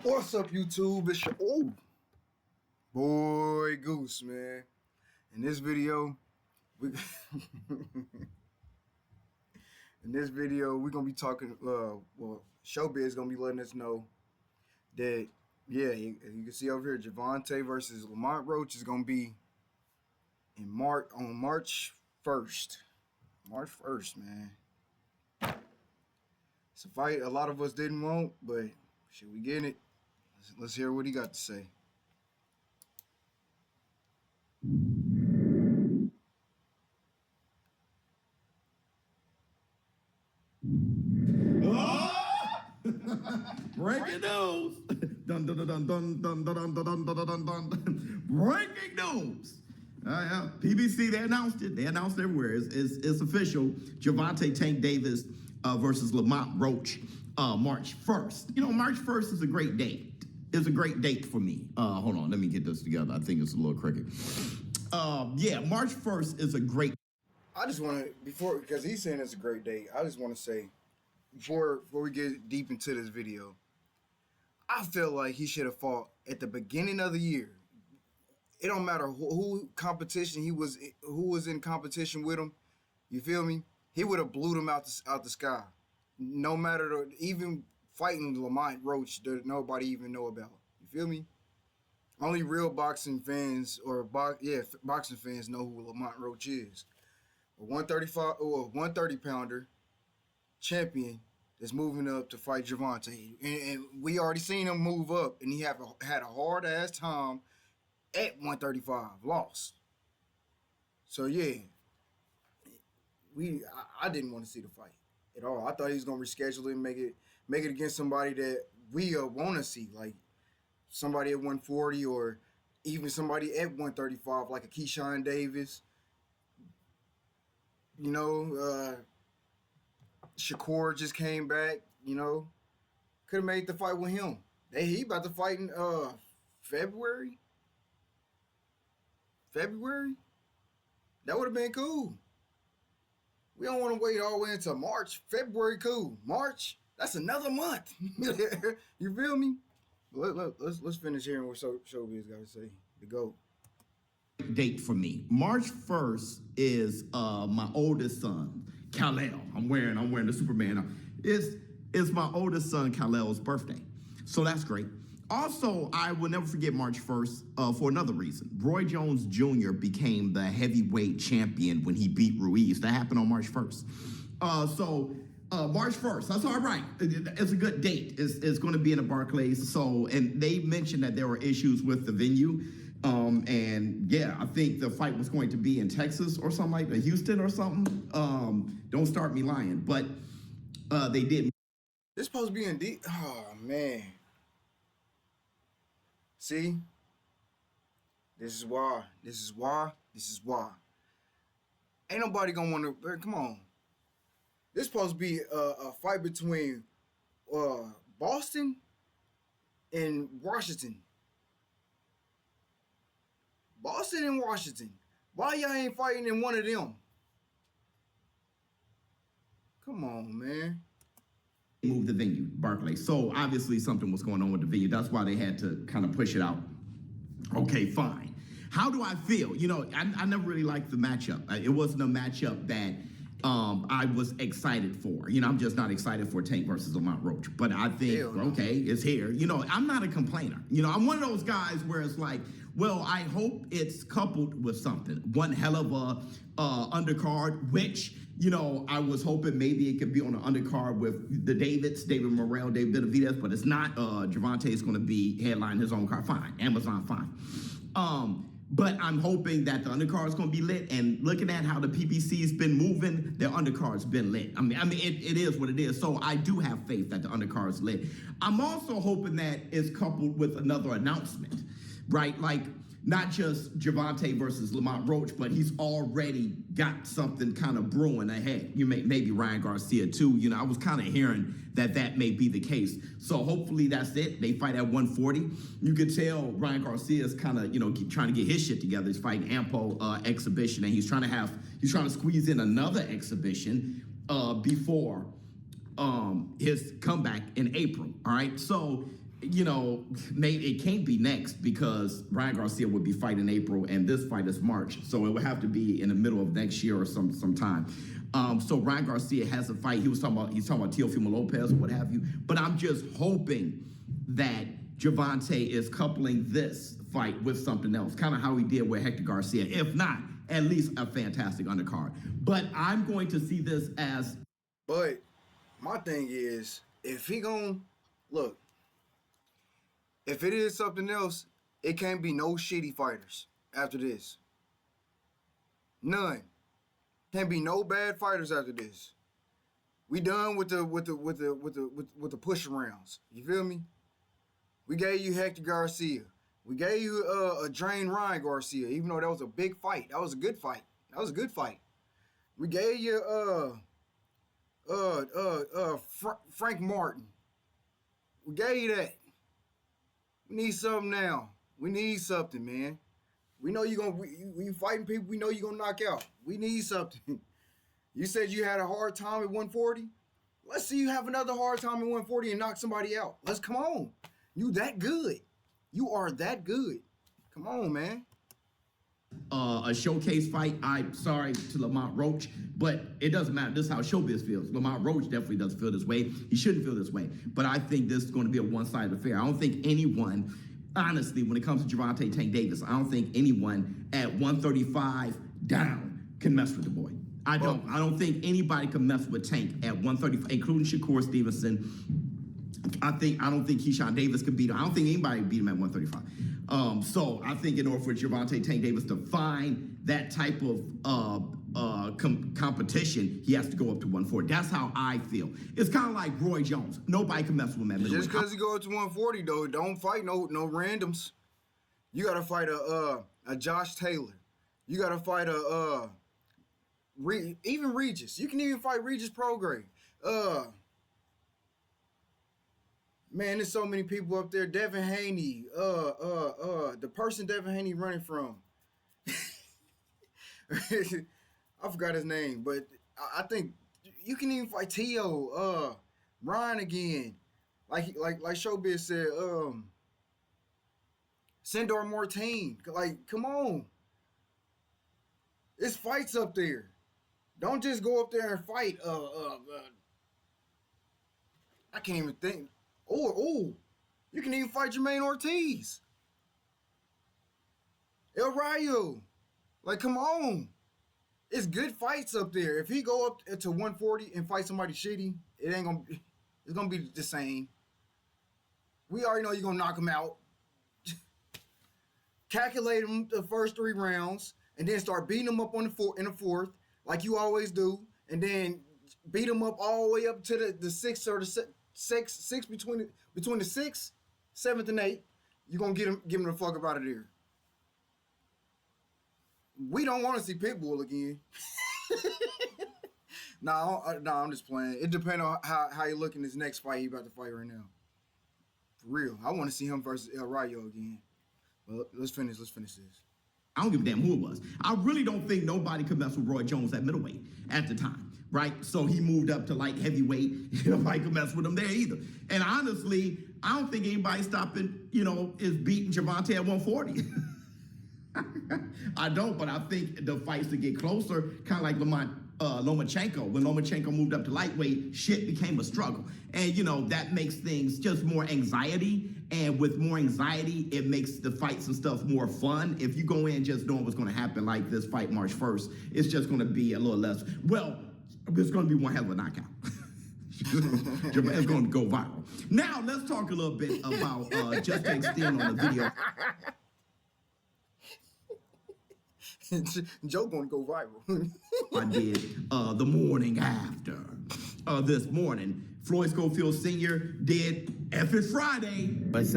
What's up, YouTube? It's your boy Goose, man. In this video, we we're gonna be talking. Showbiz gonna be letting us know that you can see over here, Gervonta versus Roach is gonna be in March 1st. March 1st, man. It's a fight a lot of us didn't want, but should we get it? Let's hear what he got to say. Breaking news! Dun, dun, dun, dun, dun, dun, dun, dun, dun, dun, dun, dun. Breaking news! PBC, they announced it. They announced it everywhere. It's official. Gervonta Tank Davis versus Lamont Roach, March 1st. You know, March 1st is a great date. It's a great date for me. Hold on, let me get this together. I think it's a little crooked. March 1st is a great. I just want to, because he's saying it's a great date, I just want to say, before we get deep into this video, I feel like he should have fought at the beginning of the year. It don't matter who was in competition with him. You feel me? He would have blew them out the sky. No matter even fighting Lamont Roach that nobody even know about. You feel me? Only real boxing fans boxing fans know who Lamont Roach is. A 135 or 130 pounder champion that's moving up to fight Gervonta, and we already seen him move up, and he had a hard ass time at 135, lost. So yeah, I didn't want to see the fight at all. I thought he was gonna reschedule it and make it against somebody that we want to see, like somebody at 140 or even somebody at 135, like a Keyshawn Davis. You know, Shakur just came back, you know. Could have made the fight with him. He about to fight in February. That would have been cool. We don't want to wait all the way until March. February, cool. March, that's another month. You feel me? Let's finish hearing what Showbiz got to say. The GOAT. Date for me. March 1st is my oldest son, Kal-El. I'm wearing the Superman. It's my oldest son, Kal-El's birthday. So that's great. Also, I will never forget March 1st for another reason. Roy Jones Jr. became the heavyweight champion when he beat Ruiz. That happened on March 1st. March 1st, that's all right. It's a good date. It's going to be in the Barclays. So, and they mentioned that there were issues with the venue. I think the fight was going to be in Texas or something like that, Houston or something. Don't start me lying, but they did. This supposed to be in deep. Oh man. See, this is why. Ain't nobody gonna want to. Come on. This supposed to be a fight between Boston and Washington. Boston and Washington. Why y'all ain't fighting in one of them? Come on, man. Move the venue, Barclays. So obviously something was going on with the venue. That's why they had to kind of push it out. Okay, fine. How do I feel? You know, I never really liked the matchup. It wasn't a matchup that I was excited for. You know, I'm just not excited for Tank versus Lamont Roach. But I think, okay, it's here. You know, I'm not a complainer. You know, I'm one of those guys where it's like, well, I hope it's coupled with something. One hell of a undercard, which, you know, I was hoping maybe it could be on an undercard with the David Morrell, David Benavidez, but it's not. Gervonta is going to be headline his own card. Fine. Amazon, fine. But I'm hoping that the undercard is going to be lit. And looking at how the PPC's been moving, their undercard's been lit. I mean, it is what it is. So I do have faith that the undercard's lit. I'm also hoping that it's coupled with another announcement, right? Like, not just Gervonta versus Lamont Roach, but he's already got something kind of brewing ahead. Maybe Ryan Garcia too. You know, I was kind of hearing that may be the case. So hopefully that's it. They fight at 140. You could tell Ryan Garcia is kind of, you know, trying to get his shit together. He's fighting ample exhibition, and he's trying to squeeze in another exhibition before his comeback in April. All right, so you know, Nate, it can't be next because Ryan Garcia would be fighting in April, and this fight is March, so it would have to be in the middle of next year or sometime. So Ryan Garcia has a fight. He's talking about Teofimo Lopez or what have you. But I'm just hoping that Gervonta is coupling this fight with something else, kind of how he did with Hector Garcia. If not, at least a fantastic undercard. But I'm going to see this as. But my thing is, if he gonna look, if it is something else, it can't be no shitty fighters after this. None. Can't be no bad fighters after this. We done with the push rounds. You feel me? We gave you Hector Garcia. We gave you a drained Ryan Garcia, even though that was a big fight. That was a good fight. We gave you Frank Martin. We gave you that. We need something now. We need something, man. We know you're gonna. When you fighting people, we know you're gonna knock out. We need something. You said you had a hard time at 140. Let's see you have another hard time at 140 and knock somebody out. Let's come on. You that good. You are that good. Come on, man. A showcase fight. I'm sorry to Lamont Roach, but it doesn't matter. This is how Showbiz feels. Lamont Roach definitely doesn't feel this way. He shouldn't feel this way. But I think this is going to be a one-sided affair. I don't think anyone, honestly, when it comes to Gervonta Tank Davis, I don't think anyone at 135 down can mess with the boy. I don't think anybody can mess with Tank at 135, including Shakur Stevenson. I don't think Keyshawn Davis could beat him. I don't think anybody can beat him at 135. So I think in order for Gervonta Tank Davis to find that type of competition, he has to go up to 140. That's how I feel. It's kind of like Roy Jones. Nobody can mess with him at middleweight. Just because he go up to 140, though, don't fight no randoms. You got to fight a Josh Taylor. You got to fight even Regis. You can even fight Regis Prograis. Man, there's so many people up there. Devin Haney, the person Devin Haney running from. I forgot his name, but I think you can even fight Tio, Ryan again. Like Showbiz said, Sindor Martin. Like, come on. It's fights up there. Don't just go up there and fight. I can't even think. You can even fight Jermaine Ortiz. El Rayo. Like, come on. It's good fights up there. If he go up to 140 and fight somebody shitty, it's gonna be the same. We already know you're gonna knock him out. Calculate him the first 3 rounds, and then start beating him up in the fourth, like you always do, and then beat him up all the way up to the sixth or the six between the 6th, 7th, and 8th. You're gonna give him the fuck up out of there. We don't want to see Pitbull again. Nah, I'm just playing. It depends on how he look in his next fight he about to fight right now. For real. I want to see him versus El Rayo again. But let's finish this. I don't give a damn who it was. I really don't think nobody could mess with Roy Jones at middleweight at the time, right? So he moved up to light heavyweight. Nobody could mess with him there either. And honestly, I don't think anybody stopping, is beating Gervonta at 140. I don't, but I think the fights to get closer, kind of like Lomachenko. When Lomachenko moved up to lightweight, shit became a struggle. And, that makes things just more anxiety. And with more anxiety, it makes the fights and stuff more fun. If you go in just knowing what's going to happen, like this fight March 1st, it's just going to be a little less. Well, it's going to be one hell of a knockout. It's going to go viral. Now, let's talk a little bit about just to extend on the video. Joe gonna go viral. I did the morning after this morning. Floyd Schofield Sr. did F It's Friday. What's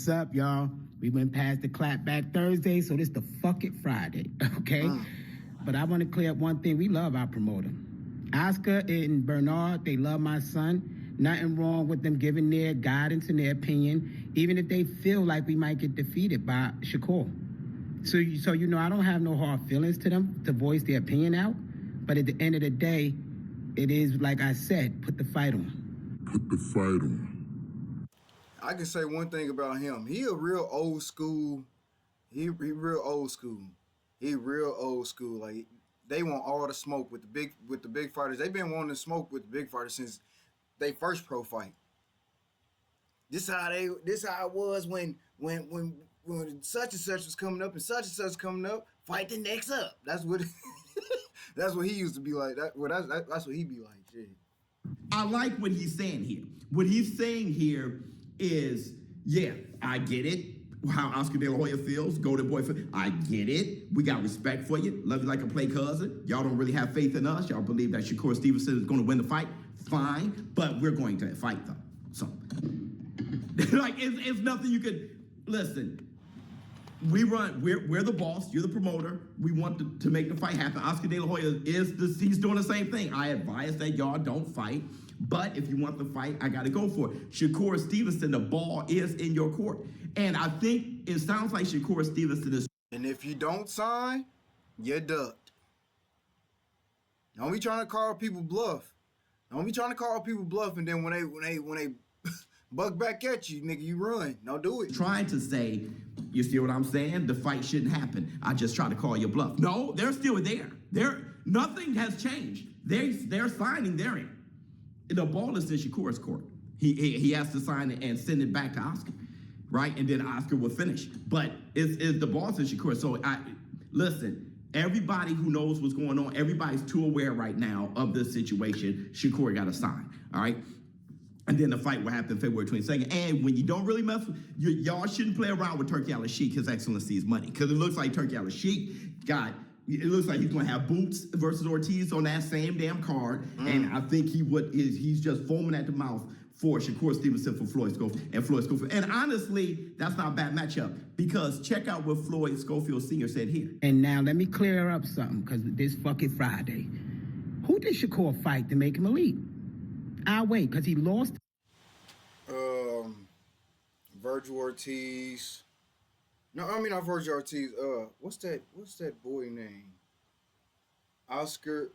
up, y'all? We went past the clapback Thursday, so this the fuck it Friday, okay? But I want to clear up one thing. We love our promoter. Oscar and Bernard, they love my son. Nothing wrong with them giving their guidance and their opinion, even if they feel like we might get defeated by Shakur. So I don't have no hard feelings to them to voice their opinion out. But at the end of the day, it is like I said, put the fight on. I can say one thing about him. He a real old school. He real old school. He real old school. Like they want all the smoke with the big fighters. They've been wanting to smoke with the big fighters since they first pro fight. This how it was when such and such was coming up and such and such coming up. Fight the next up. That's what that's what he used to be like. That's what he be like. Shit. I like what he's saying here. What he's saying here is, yeah, I get it. How Oscar De La Hoya feels, Golden Boy feels. I get it. We got respect for you. Love you like a play cousin. Y'all don't really have faith in us. Y'all believe that Shakur Stevenson is going to win the fight. Fine, but we're going to fight though. So, like, it's nothing you could listen. We're the boss. You're the promoter. We want to make the fight happen. Oscar De La Hoya he's doing the same thing. I advise that y'all don't fight, but if you want the fight, I got to go for it. Shakur Stevenson, the ball is in your court, and I think it sounds like Shakur Stevenson is. And if you don't sign, you're ducked. Don't be trying to call people bluff. Don't be trying to call people bluff, and then when they buck back at you, nigga, you run. Don't do it. Trying to say, you see what I'm saying? The fight shouldn't happen. I just try to call you bluff. No, they're still there. Nothing has changed. They're signing. They're in. The ball is in Shakur's court. He has to sign it and send it back to Oscar, right? And then Oscar will finish. But it's the ball's in Shakur. So listen. Everybody who knows what's going on, everybody's too aware right now of this situation. Shakur got to sign, all right? And then the fight will happen February 22nd. And when you don't really mess with, y'all shouldn't play around with Turki Al-Sheikh, His Excellency's money. Because it looks like Turki Al-Sheikh it looks like he's going to have Boots versus Ortiz on that same damn card. And I think he's just foaming at the mouth for Shakur Stevenson for Floyd Schofield. And honestly, that's not a bad matchup because check out what Floyd Schofield Sr. said here. And now let me clear up something because this fucking Friday. Who did Shakur fight to make him elite? I'll wait because he lost. Virgil Ortiz. No, I mean not Virgil Ortiz. What's that boy name? Oscar.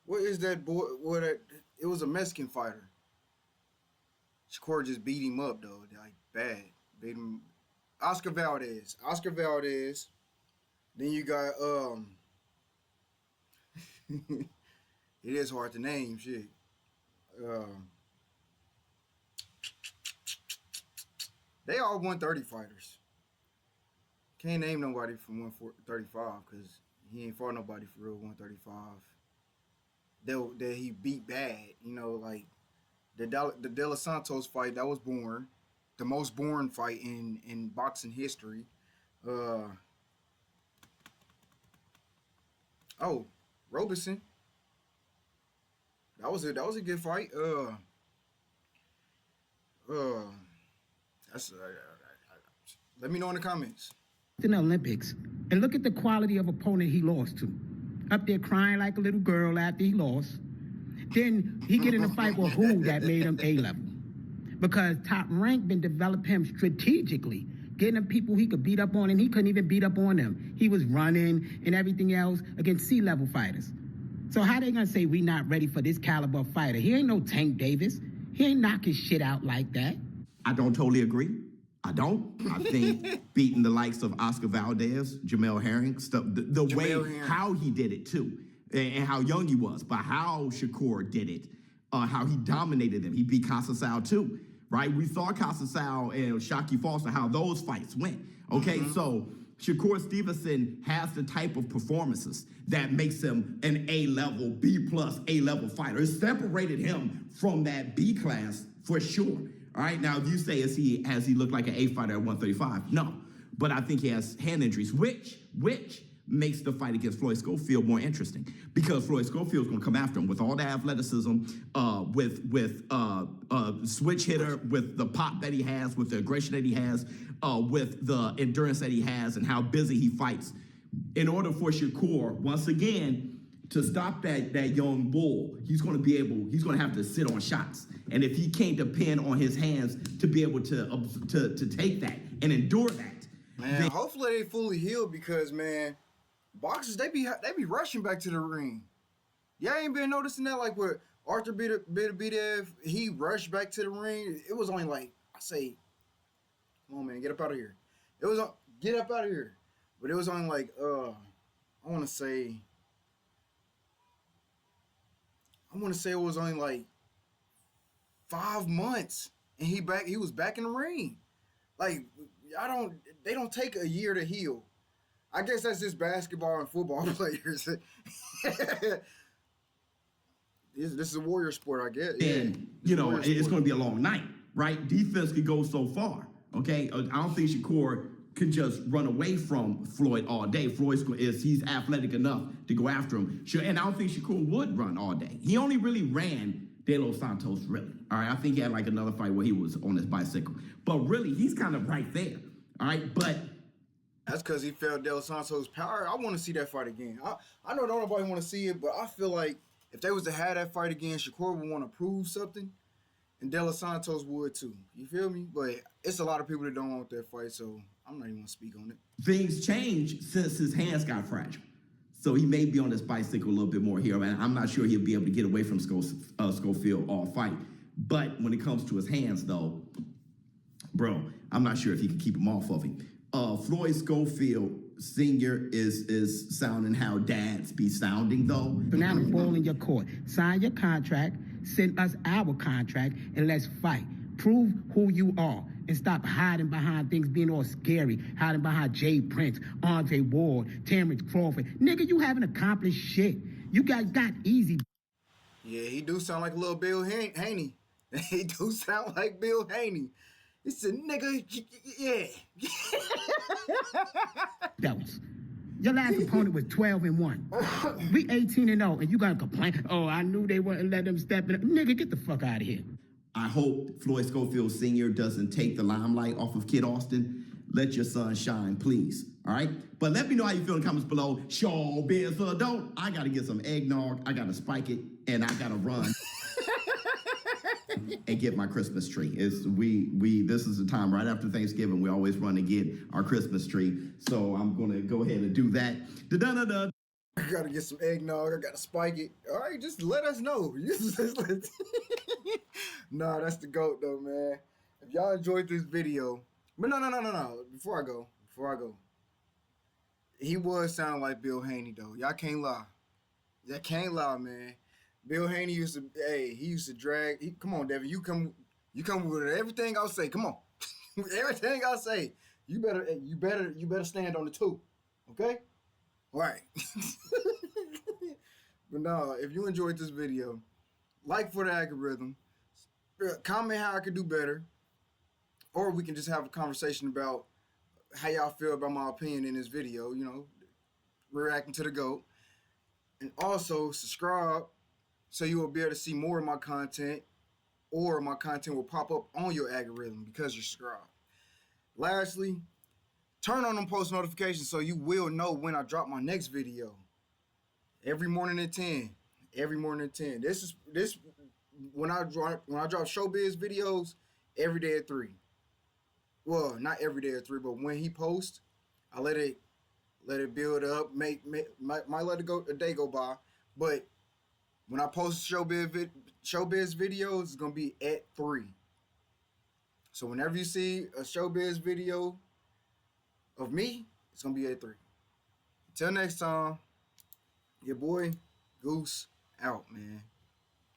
What is that boy? It was a Mexican fighter. Shakur just beat him up though, like bad. Beat him. Oscar Valdez. Then you got it is hard to name shit. They all 130 fighters. Can't name nobody from 135 because he ain't fought nobody for real 135. That he beat bad, you know, like the De Los Santos fight that was boring, the most boring fight in boxing history. Roberson. That was a good fight. Let me know in the comments. In the Olympics, and look at the quality of opponent he lost to. Up there crying like a little girl after he lost. Then he get in a fight with who that made him A-level. Because Top Rank been developed him strategically, getting him people he could beat up on, and he couldn't even beat up on them. He was running and everything else against C-level fighters. So how they gonna say we not ready for this caliber fighter? He ain't no Tank Davis. He ain't knocking shit out like that. I don't totally agree. I don't. I think beating the likes of Oscar Valdez, Jamel Herring, stuff, the way how he did it too, and how young he was, but how Shakur did it, how he dominated them. He beat Casasau too, right? We saw Casasau and Shockey Foster, how those fights went. Okay, so Shakur Stevenson has the type of performances that makes him an A-level, B-plus, A-level fighter. It separated him from that B class for sure. All right, now if you say, has he looked like an A fighter at 135? No, but I think he has hand injuries, which makes the fight against Floyd Schofield more interesting because Floyd Schofield's gonna come after him with all the athleticism, with switch hitter, with the pop that he has, with the aggression that he has, with the endurance that he has, and how busy he fights. In order for Shakur, once again, to stop that young bull, he's gonna have to sit on shots. And if he can't depend on his hands to be able to take that and endure that, man, hopefully they fully healed because boxers they be rushing back to the ring. Y'all ain't been noticing that like Arthur Bitav, he rushed back to the ring. It was only like, I say, come on, man, get up out of here. It was get up out of here. But it was only like, I want to say it was only like 5 months, and he was back in the ring. Like, they don't take a year to heal. I guess that's just basketball and football players. This is a warrior sport, I guess. And, you know, it's going to be a long night, right? Defense could go so far, okay? I don't think Shakur could just run away from Floyd all day. He's athletic enough to go after him. Sure, and I don't think Shakur would run all day. He only really ran De Los Santos, really. All right, I think he had like another fight where he was on his bicycle. But really, he's kind of right there, all right? But that's because he felt De Los Santos' power. I want to see that fight again. I know don't nobody want to see it, but I feel like if they was to have that fight again, Shakur would want to prove something, and De Los Santos would too. You feel me? But it's a lot of people that don't want that fight, so I'm not even going to speak on it. Things changed since his hands got fragile. So he may be on his bicycle a little bit more here, and I'm not sure he'll be able to get away from Schofield all fight. But when it comes to his hands, though, bro, I'm not sure if he can keep them off of him. Floyd Schofield Sr. is sounding how dads be sounding, though. So now the ball in your court. Sign your contract, send us our contract, and let's fight. Prove who you are, and stop hiding behind things being all scary, hiding behind Jay Prince, Andre Ward, Terrence Crawford. Nigga, you haven't accomplished shit. You got easy. Yeah, he do sound like a little Bill Haney. He do sound like Bill Haney. He said, nigga, yeah. Devils. Your last opponent was 12-1. We 18-0, and you gonna complain? Oh, I knew they wouldn't let them step in. Nigga, get the fuck out of here. I hope Floyd Schofield Sr. doesn't take the limelight off of Kid Austin. Let your son shine, please. All right? But let me know how you feel in the comments below. Showbizz Gervonta. I got to get some eggnog. I got to spike it, and I got to run and get my Christmas tree. This is the time right after Thanksgiving. We always run and get our Christmas tree. So I'm going to go ahead and do that. Da-da-da-da. I gotta get some eggnog. I gotta spike it. All right, just let us know. Nah, that's the GOAT though, man. If y'all enjoyed this video, but no. Before I go, he was sounding like Bill Haney though. Y'all can't lie. Man. Bill Haney used to drag. Come on, Devin. You come with everything I'll say. Come on, everything I'll say. You better stand on the two, okay? Right. But no, if you enjoyed this video, like for the algorithm, comment how I could do better, or we can just have a conversation about how y'all feel about my opinion in this video, you know, reacting to the GOAT. And also subscribe so you will be able to see more of my content, or my content will pop up on your algorithm because you're subscribed. Lastly, turn on them post notifications so you will know when I drop my next video. Every morning at 10. This when I drop Showbizz videos every day at 3. Well, not every day at 3, but when he posts, I let it build up. Might let a day go by, but when I post Showbizz videos, it's gonna be at 3. So whenever you see a Showbizz video of me, it's gonna be at 3. Until next time, your boy Goose out, man.